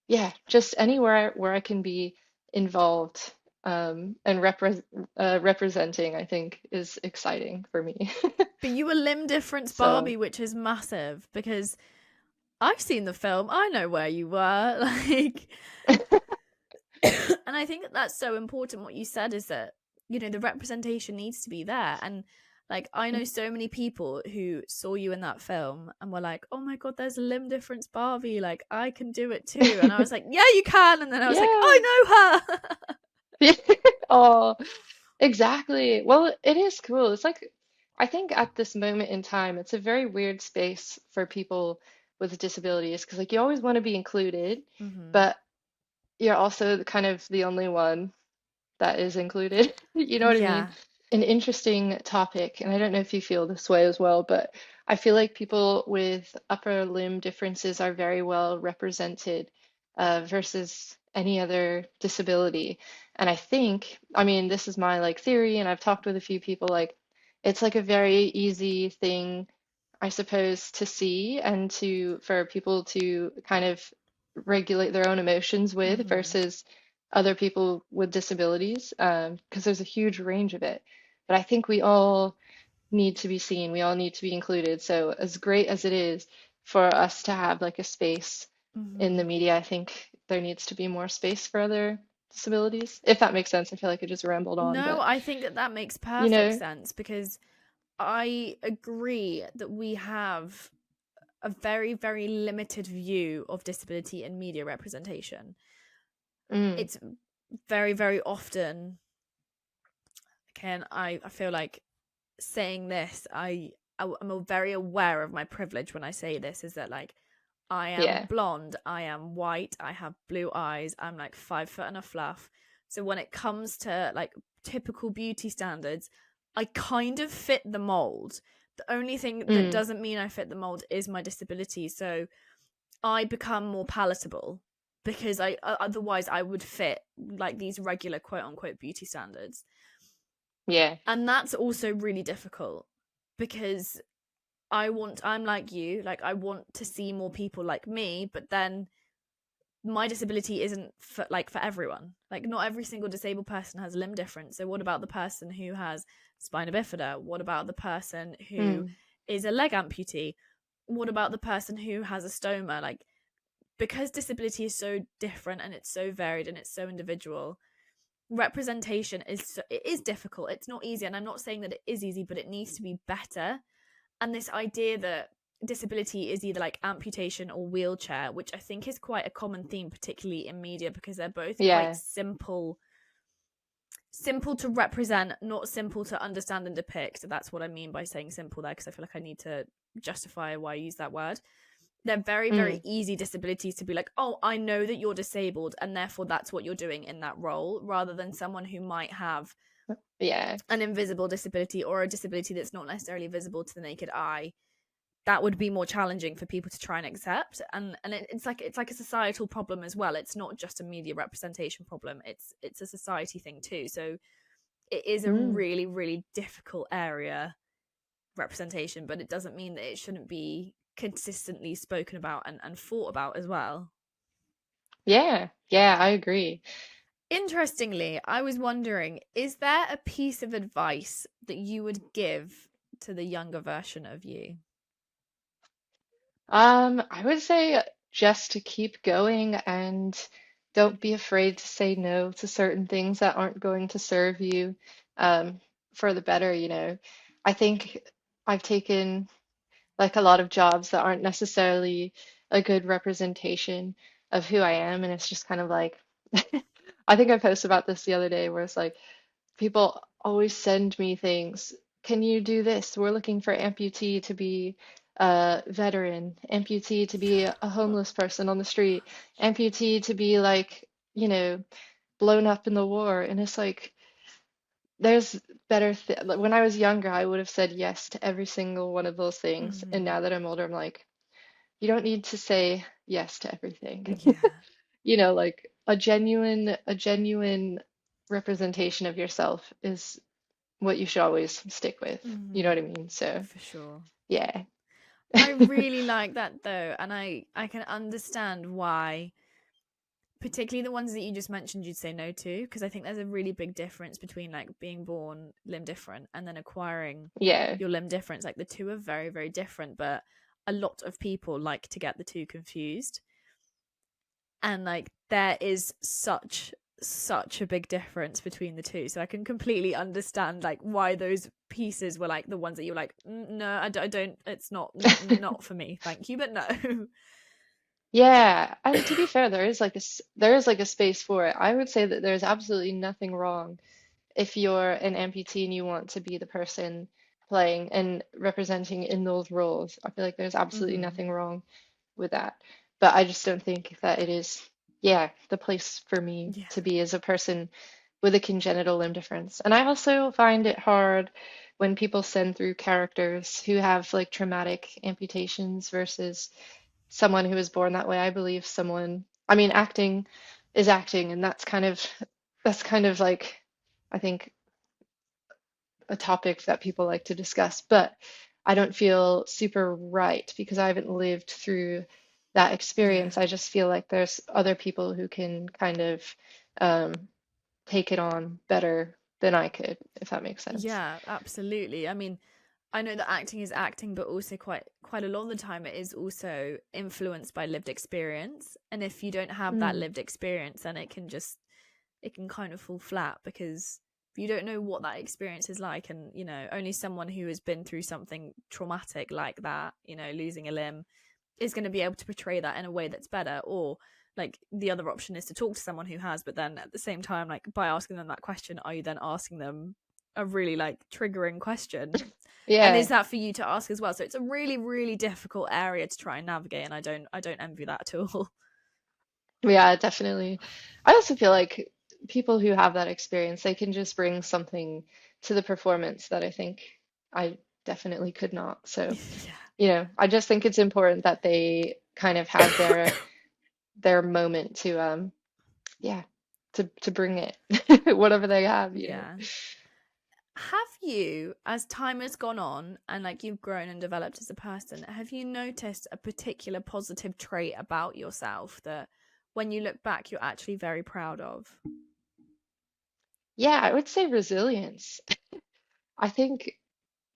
yeah, just anywhere where I can be involved and representing, I think, is exciting for me. But you were limb difference So, Barbie, which is massive because I've seen the film. I know where you were. Like, And I think that that's so important. What you said is that, you know, the representation needs to be there. And like, I know so many people who saw you in that film and were like, oh my God, there's a limb difference Barbie. Like, I can do it too. And I was like, yeah, you can. And then I was like, Yeah. I know her. Oh, exactly. Well, it is cool. It's like, I think at this moment in time, it's a very weird space for people with disabilities because, like, you always want to be included, Hmm. but you're also kind of the only one that is included. You know what I mean? Yeah. An interesting topic, and I don't know if you feel this way as well, but I feel like people with upper limb differences are very well represented versus any other disability. And I think, I mean, this is my like theory, and I've talked with a few people, like it's like a very easy thing, I suppose, to see and to for people to kind of regulate their own emotions with Hmm. versus other people with disabilities, because there's a huge range of it. But I think we all need to be seen, we all need to be included. So, as great as it is for us to have like a space in the Hmm. media, I think there needs to be more space for other disabilities, if that makes sense. I feel like I just rambled on, No, but I think that that makes you perfect know, sense, because I agree that we have a very, very limited view of disability in media representation. mm, It's very, very often, Ken, I feel like saying this, I'm very aware of my privilege when I say this, is that like, I am yeah, blonde, I am white, I have blue eyes, I'm like 5 foot and a fluff. So when it comes to like typical beauty standards, I kind of fit the mold. The only thing that mm, doesn't mean I fit the mold is my disability. So I become more palatable because I otherwise I would fit like these regular quote unquote beauty standards. yeah, And that's also really difficult because I'm like you, like I want to see more people like me, but then my disability isn't for everyone. Like not every single disabled person has a limb difference. So what about the person who has spina bifida? What about the person who mm, is a leg amputee? What about the person who has a stoma? Like, because disability is so different and it's so varied and it's so individual, representation it is difficult. It's not easy, and I'm not saying that it is easy, but it needs to be better. And this idea that disability is either like amputation or wheelchair, which I think is quite a common theme, particularly in media, because they're both quite yeah, simple to represent, not simple to understand and depict. That's what I mean by saying simple there, because I feel like I need to justify why I use that word. They're very, very mm, easy disabilities to be like, oh, I know that you're disabled, and therefore that's what you're doing in that role, rather than someone who might have yeah, an invisible disability or a disability that's not necessarily visible to the naked eye. That would be more challenging for people to try and accept. And it's like a societal problem as well. It's not just a media representation problem. It's a society thing too. So it is a mm, really, really difficult area, representation, but it doesn't mean that it shouldn't be consistently spoken about and thought about as well. yeah, yeah, I agree. Interestingly, I was wondering, is there a piece of advice that you would give to the younger version of you? I would say just to keep going and don't be afraid to say no to certain things that aren't going to serve you um, for the better, you know. I think I've taken like a lot of jobs that aren't necessarily a good representation of who I am, and it's just kind of like I think I posted about this the other day where it's like people always send me things. Can you do this? We're looking for amputee to be a veteran, amputee to be a homeless person on the street, amputee to be like, you know, blown up in the war. And it's like, there's better th like when I was younger, I would have said yes to every single one of those things. And Hmm. now that I'm older, I'm like, you don't need to say yes to everything. Yeah. You know, like a genuine representation of yourself is what you should always stick with. You know Hmm. what I mean? So, For sure. yeah. I really like that though, and I can understand why, particularly the ones that you just mentioned, you'd say no to, because I think there's a really big difference between like being born limb different and then acquiring Yeah. your limb difference. Like the two are very, very different, but a lot of people like to get the two confused. And like there is such such a big difference between the two. So I can completely understand like why those pieces were like the ones that you were like, no, I don't, it's not for me, thank you, but no. Yeah, and to be fair, there is like a space for it. I would say that there's absolutely nothing wrong if you're an amputee and you want to be the person playing and representing in those roles. I feel like there's absolutely Hmm. nothing wrong with that. But I just don't think that it is, yeah, the place for me Yeah. to be as a person with a congenital limb difference. And I also find it hard when people send through characters who have like traumatic amputations versus someone who was born that way. I believe I mean, acting is acting, and that's kind of like, I think, a topic that people like to discuss, but I don't feel super right because I haven't lived through that Yeah. experience. I just feel like there's other people who can kind of um, take it on better than I could, if that makes sense. Yeah, absolutely. I mean, I know that acting is acting, but also quite a lot of the time it is also influenced by lived experience. And if you don't have that Mm, lived experience, then it can kind of fall flat because you don't know what that experience is like. And, only someone who has been through something traumatic like that, losing a limb, is going to be able to portray that in a way that's better. Or like the other option is to talk to someone who has, but then at the same time, like by asking them that question, are you then asking them a really like triggering question? And is yeah, that for you to ask as well? So it's a really, really difficult area to try and navigate, and I don't envy that at all. yeah, definitely. I also feel like people who have that experience, they can just bring something to the performance that I think I definitely could not. So, I just think it's important that they kind of have their moment to yeah, to bring it whatever they have. Yeah. Have you, as time has gone on and like you've grown and developed as a person, have you noticed a particular positive trait about yourself that when you look back, you're actually very proud of? Yeah, I would say resilience. I think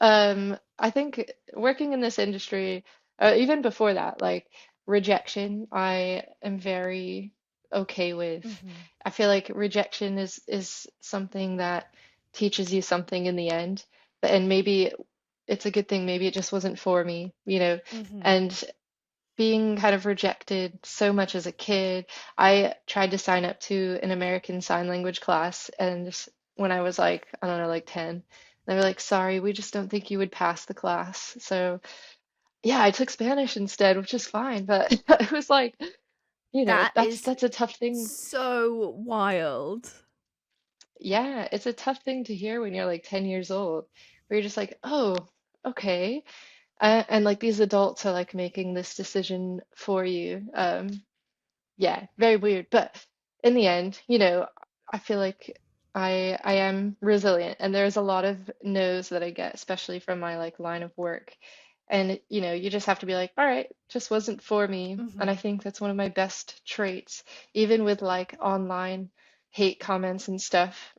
I think working in this industry, even before that, like rejection, I am very okay with. Hmm. I feel like rejection is something that teaches you something in the end, and maybe it's a good thing. Maybe it just wasn't for me. Hmm. And being kind of rejected so much as a kid, I tried to sign up to an American Sign Language class, and when I was like, I don't know, like 10, they were like, sorry, we just don't think you would pass the class. So, yeah, I took Spanish instead, which is fine, but it was like, That that's is that's a tough thing. so wild. Yeah, it's a tough thing to hear when you're like 10 years old, where you're just like, oh, okay. And like these adults are like making this decision for you. Yeah, very weird. But in the end, I feel like I am resilient, and there's a lot of no's that I get, especially from my like line of work. And you just have to be like, all right, just wasn't for me. And I Hmm. think that's one of my best traits, even with like online hate comments and stuff.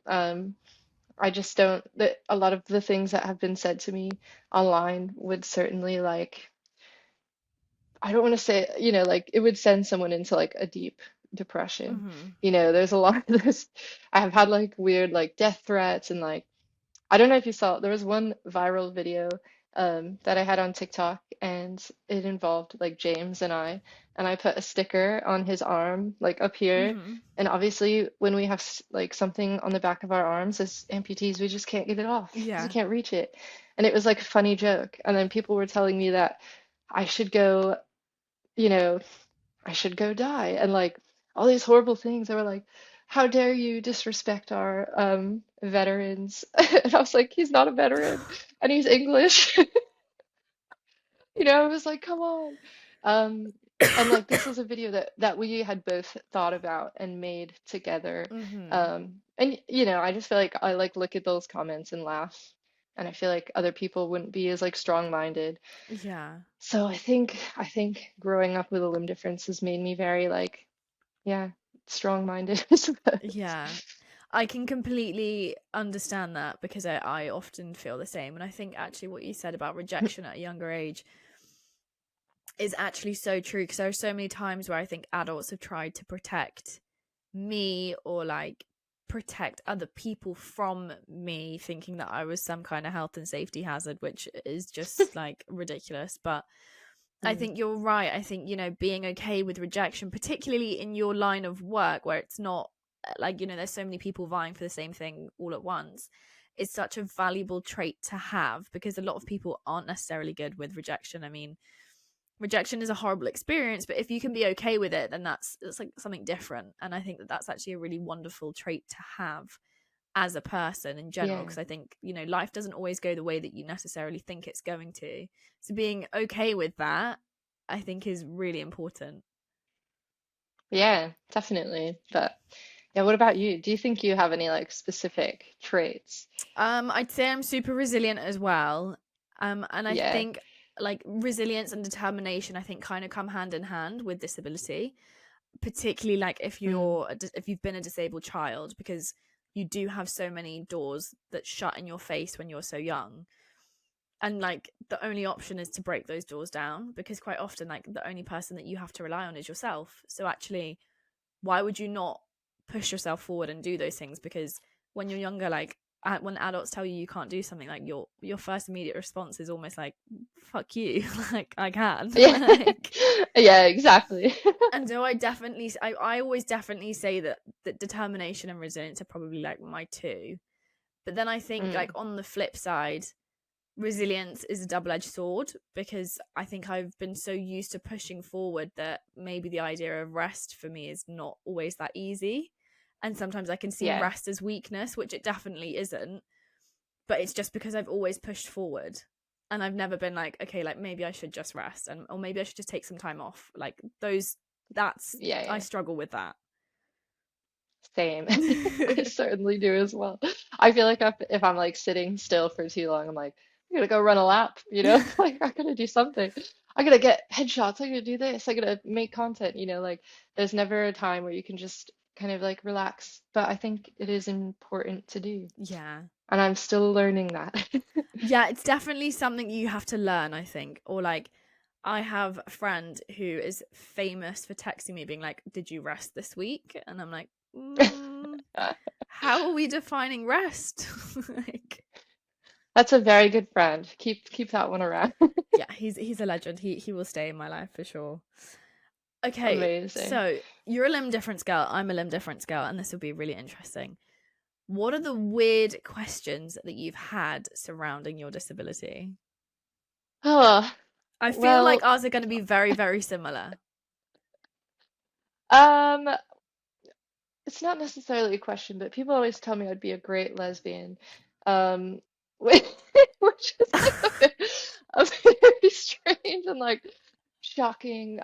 I just don't that a lot of the things that have been said to me online would certainly like I don't want to say, like it would send someone into like a deep depression. Hmm. There's a lot of this. I have had like weird like death threats and like I don't know if you saw there was one viral video that I had on TikTok and it involved like James and I put a sticker on his arm like up here Hmm. and obviously when we have like something on the back of our arms as amputees we just can't get it off because we Yeah. can't reach it and it was like a funny joke and then people were telling me that I should go you know, I should go die. And like all these horrible things. They were like, how dare you disrespect our veterans? And I was like, he's not a veteran and he's English. I was like, come on. Um, and like this is a video that we had both thought about and made together. Hmm. And I just feel like I like look at those comments and laugh. And I feel like other people wouldn't be as like strong-minded. Yeah. So I think growing up with a limb difference has made me very like, yeah, strong-minded, I suppose. Yeah. I can completely understand that because I often feel the same. And I think actually what you said about rejection at a younger age is actually so true because there are so many times where I think adults have tried to protect me or like protect other people from me thinking that I was some kind of health and safety hazard, which is just like ridiculous. But I Mm. think you're right. I think, you know, being okay with rejection, particularly in your line of work where it's not like, you know, there's so many people vying for the same thing all at once, is such a valuable trait to have, because a lot of people aren't necessarily good with rejection. I mean, rejection is a horrible experience, but if you can be okay with it, then it's like something different. And I think that that's actually a really wonderful trait to have as a person in general, Yeah. because I think, you know, life doesn't always go the way that you necessarily think it's going to. So being okay with that, I think, is really important. Yeah, definitely. But yeah, what about you? Do you think you have any like specific traits? I'd say I'm super resilient as well. And I Yeah. think like resilience and determination, I think, kind of come hand in hand with disability, particularly like if Mm. if you've been a disabled child, because you do have so many doors that shut in your face when you're so young, and like the only option is to break those doors down, because quite often like the only person that you have to rely on is yourself. So actually, why would you not push yourself forward and do those things? Because when you're younger, like when adults tell you you can't do something, like your first immediate response is almost like, fuck you. Like, I can. Yeah. Like, Yeah, exactly. and so I always definitely say that determination and resilience are probably like my two. But then I think, like, Mm. on the flip side, resilience is a double-edged sword, because I think I've been so used to pushing forward that maybe the idea of rest for me is not always that easy. And sometimes I can see Yeah. rest as weakness, which it definitely isn't, but it's just because I've always pushed forward, and I've never been like, okay, like maybe I should just rest, and or maybe I should just take some time off. Like those, that's Yeah, I yeah. struggle with that. Same. I certainly do as well. I feel like if I'm like sitting still for too long, I'm like, I'm gonna go run a lap, you know? Like I gotta do something. I gotta get headshots. I gotta do this. I gotta make content, you know? Like there's never a time where you can just kind of like relax. But I think it is important to do. Yeah. And I'm still learning that. Yeah, it's definitely something you have to learn, I think. Or like, I have a friend who is famous for texting me being like, "Did you rest this week?" And I'm like, how are we defining rest? Like, That's a very good friend. Keep that one around. yeah, he's a legend. He will stay in my life for sure. Okay, Amazing. so you're a limb difference girl, I'm a limb difference girl, and this will be really interesting. What are the weird questions that you've had surrounding your disability? Oh, I feel like well, ours are going to be very, very similar. um, it's not necessarily a question, but people always tell me I'd be a great lesbian. Which, which is like a very strange and like shocking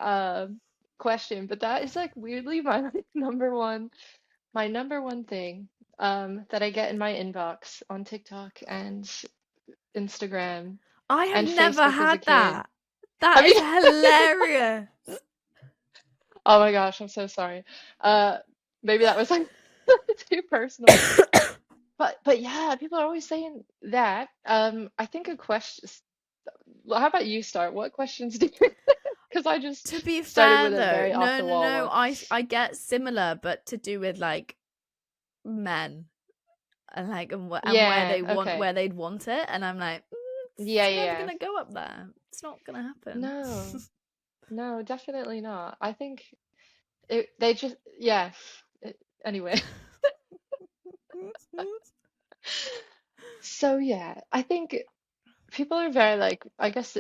question, but that is like weirdly my like, number one thing that I get in my inbox on TikTok and Instagram I have and never Facebook as a had kid. that. I That is mean, hilarious. oh my gosh, I'm so sorry. Uh, maybe that was like too personal. But yeah, people are always saying that. I think a question. Well, how about you start? What questions do you? Because I just To be started fair with a though, very off no, the no, wall no. one. I get similar, but to do with like men, and like and where Yeah. Okay. where they'd want it, and I'm like, Yeah. it's Yeah. never Yeah. gonna go up there. It's not gonna happen. No. No. Definitely not. I think they just. Yeah. Anyway. So yeah, I think people are very like. I guess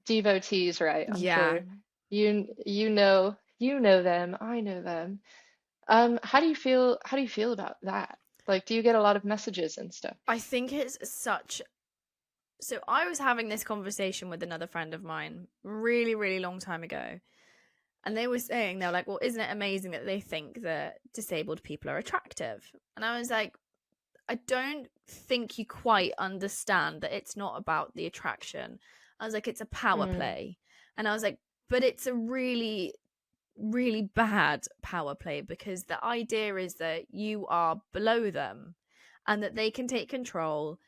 devotees, right? I'm Yeah, sure you know them. I know them. How do you feel about that? Like, do you get a lot of messages and stuff? I think it's such. So I was having this conversation with another friend of mine really, really long time ago. And they were saying, they were like, well, isn't it amazing that they think that disabled people are attractive? And I was like, I don't think you quite understand that it's not about the attraction. I was like, it's a power Mm, play. And I was like, but it's a really, really bad power play, because the idea is that you are below them and that they can take control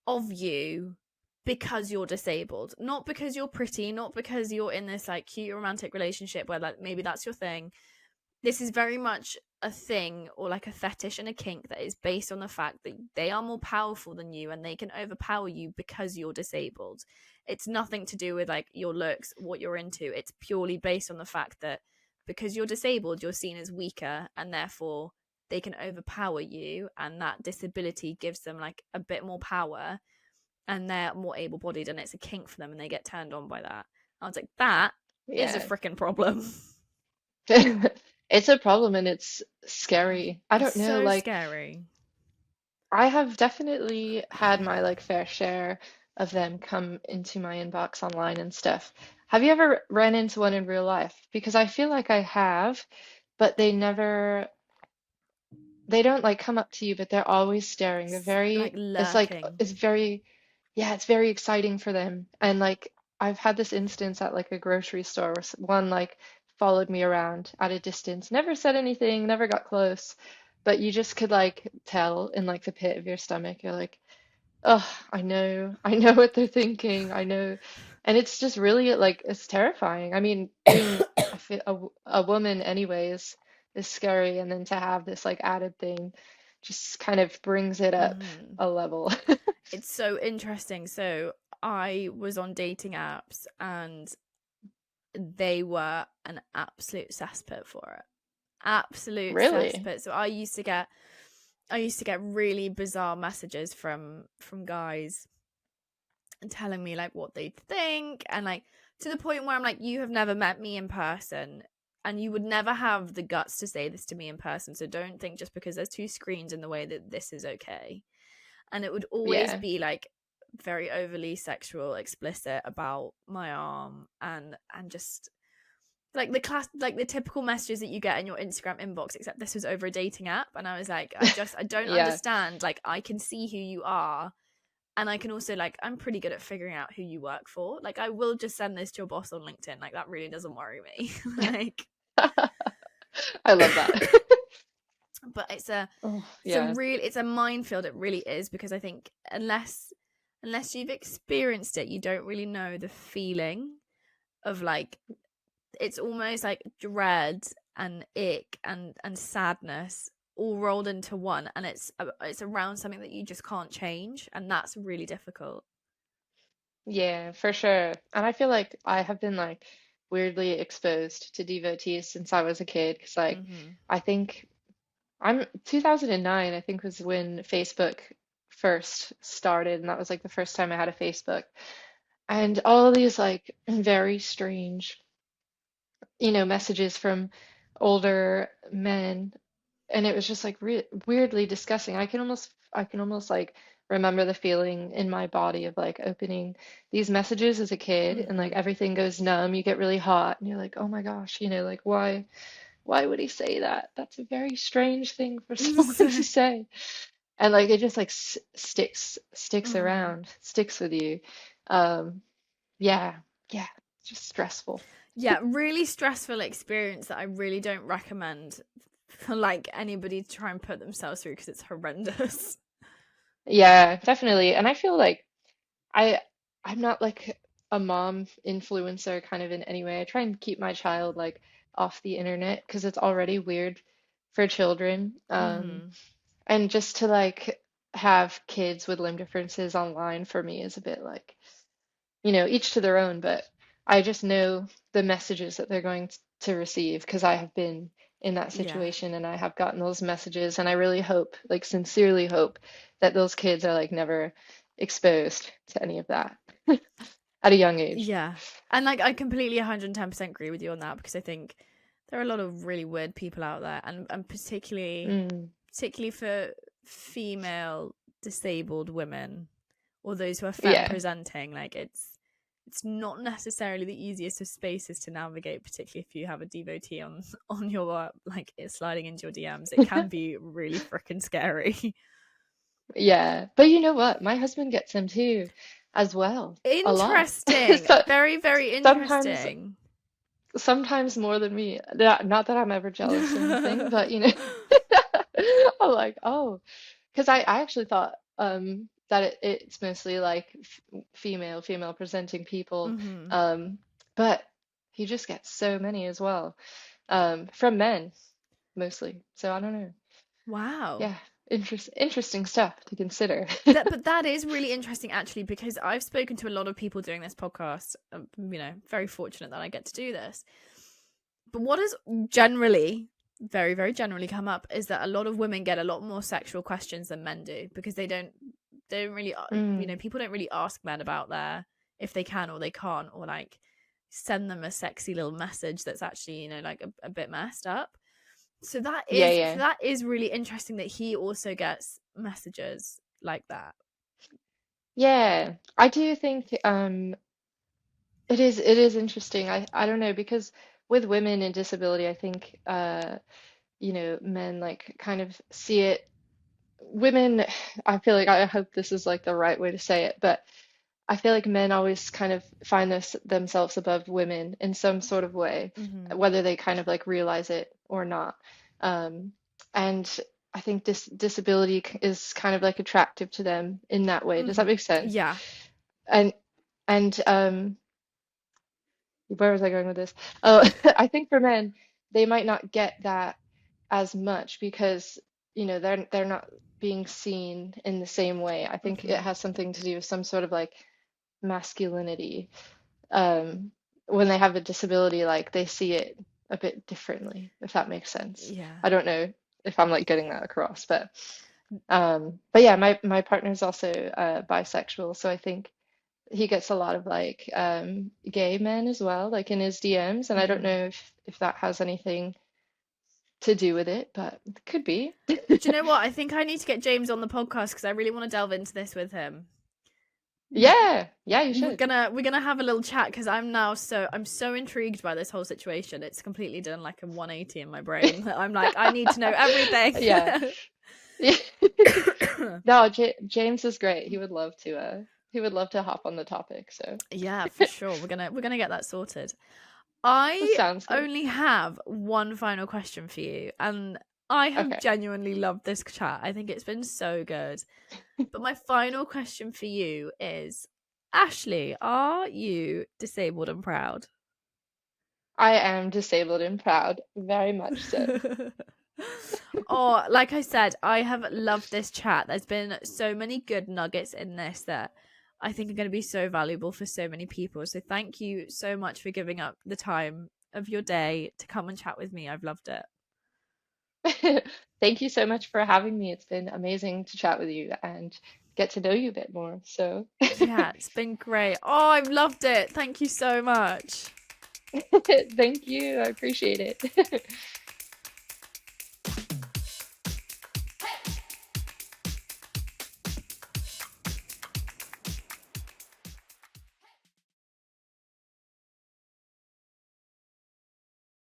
of you because you're disabled, not because you're pretty, not because you're in this like cute romantic relationship where like maybe that's your thing, this is very much a thing, or like a fetish and a kink, that is based on the fact that they are more powerful than you and they can overpower you because you're disabled. It's nothing to do with like your looks, what you're into. It's purely based on the fact that because you're disabled, you're seen as weaker, and therefore they can overpower you, and that disability gives them like a bit more power, and they're more able-bodied, and it's a kink for them, and they get turned on by that. I was like, that is a Yeah. freaking problem. It's a problem and it's scary. I It's don't know, so like scary. I have definitely had my like fair share of them come into my inbox online and stuff. Have you ever ran into one in real life? Because I feel like I have, but they don't like come up to you, but they're always staring. They're Like very, lurking. it's very, yeah, it's very exciting for them. And like, I've had this instance at like a grocery store where one like followed me around at a distance, never said anything, never got close, but you just could like tell in like the pit of your stomach. You're like, oh, I know what they're thinking. I know. And it's just really like, it's terrifying. I mean, being a woman anyways is scary. And then to have this like added thing just kind of brings it up Hmm. a level. It's so interesting. So I was on dating apps, and they were an absolute cesspit for it. Absolute Really? cesspit. So I used to get really bizarre messages from guys telling me like what they think, and like to the point where I'm like, you have never met me in person, and you would never have the guts to say this to me in person, so don't think just because there's two screens in the way that this is okay. And it would always Yeah. be like very overly sexual, explicit about my arm, and just like like the typical messages that you get in your Instagram inbox, except this was over a dating app. And I was like, I don't Yeah. understand. Like, I can see who you are, and I can also, like, I'm pretty good at figuring out who you work for. Like, I will just send this to your boss on LinkedIn. Like, that really doesn't worry me. Like, I love that. but Oh, yeah. it's a minefield. It really is, because I think unless you've experienced it, you don't really know the feeling of like, it's almost like dread and ick and sadness all rolled into one, and it's around something that you just can't change, and that's really difficult. Yeah, for sure. And I feel like I have been like weirdly exposed to devotees since I was a kid. Because like Hmm. I think I'm 2009, I think was when Facebook first started, and that was like the first time I had a Facebook. And all these like very strange, messages from older men, and it was just like re weirdly disgusting. I can almost like remember the feeling in my body of like opening these messages as a kid, and like Hmm. everything goes numb. You get really hot, and you're like, oh my gosh, like why would he say that? That's a very strange thing for someone to say. And like it just like sticks Hmm. around, sticks with you. Um, yeah, yeah, just stressful. Yeah, really stressful experience that I really don't recommend for like anybody to try and put themselves through, because it's horrendous. Yeah, definitely. And I feel like I I'm not like a mom influencer kind of in any way. I try and keep my child like off the internet because it's already weird for children. Hmm. And just to like have kids with limb differences online for me is a bit like, each to their own, but I just know the messages that they're going to receive because I have been in that Yeah. situation and I have gotten those messages, and I really hope, like sincerely hope, that those kids are like never exposed to any of that at a young age. Yeah. And like, I completely 110% agree with you on that, because I think there are a lot of really weird people out there, and Mm, particularly for female disabled women, or those who are femme yeah. presenting. Like, it's not necessarily the easiest of spaces to navigate, particularly if you have a devotee on on your like sliding into your DMs. It can be really freaking scary. Yeah. But you know what? My husband gets them too, as well, a lot. Interesting. So Very, very sometimes interesting. sometimes more than me. Not that I'm ever jealous or anything, but I'm like, oh, because I actually thought that it's mostly like female presenting people, Hmm. but he just gets so many as well from men. mostly. So I don't know. Wow. Yeah, interesting stuff to consider. But that is really interesting actually, because I've spoken to a lot of people doing this podcast. Very fortunate that I get to do this. But what has generally, very, very generally come up is that a lot of women get a lot more sexual questions than men do, because they don't really, Mm. people don't really ask men about their, if they can or they can't, or like send them a sexy little message that's actually, like a bit messed up. So Yeah, yeah. that is really interesting that he also gets messages like that. Yeah. I do think it is interesting. I don't know because with women in disability, I think men like kind of see it. Women, I feel like I hope this is like the right way to say it, but I feel like men always kind of find themselves above women in some sort of way, Mm-hmm. whether they kind of like realize it or not. Um, and I think disability is kind of like attractive to them in that way. Does that Mm-hmm. make sense? Yeah. And and where was I going with this? Oh, I think for men, they might not get that as much because, they're not being seen in the same way. I think it Mm-hmm. has something to do with some sort of like masculinity. Um, when they have a disability, like they see it a bit differently, if that makes sense. Yeah. I don't know if I'm like getting that across, but yeah, my partner's also bisexual, so I think he gets a lot of like gay men as well, like in his DMs, and I don't Mm-hmm. know if that has anything to do with it, but it could be. Do you know what? I think I need to get James on the podcast because I really want to delve into this with him. Yeah, yeah, you we're should. gonna we're gonna have a little chat because I'm so intrigued by this whole situation. It's completely done like a 180 in my brain. I'm like, I need to know everything. Yeah. No, James is great. He would love to hop on the topic, so Yeah, for sure. We're gonna get that sorted. that I sounds good. only have one final question for you, and I have Okay. genuinely loved this chat. I think it's been so good. But my final question for you is, Ashley, are you disabled and proud? I am disabled and proud, very much so. Oh, like I said, I have loved this chat. There's been so many good nuggets in this that I think are going to be so valuable for so many people. So thank you so much for giving up the time of your day to come and chat with me. I've loved it. Thank you so much for having me. It's been amazing to chat with you and get to know you a bit more. So, Yeah, it's been great. Oh, I've loved it. Thank you so much. thank you. I appreciate it.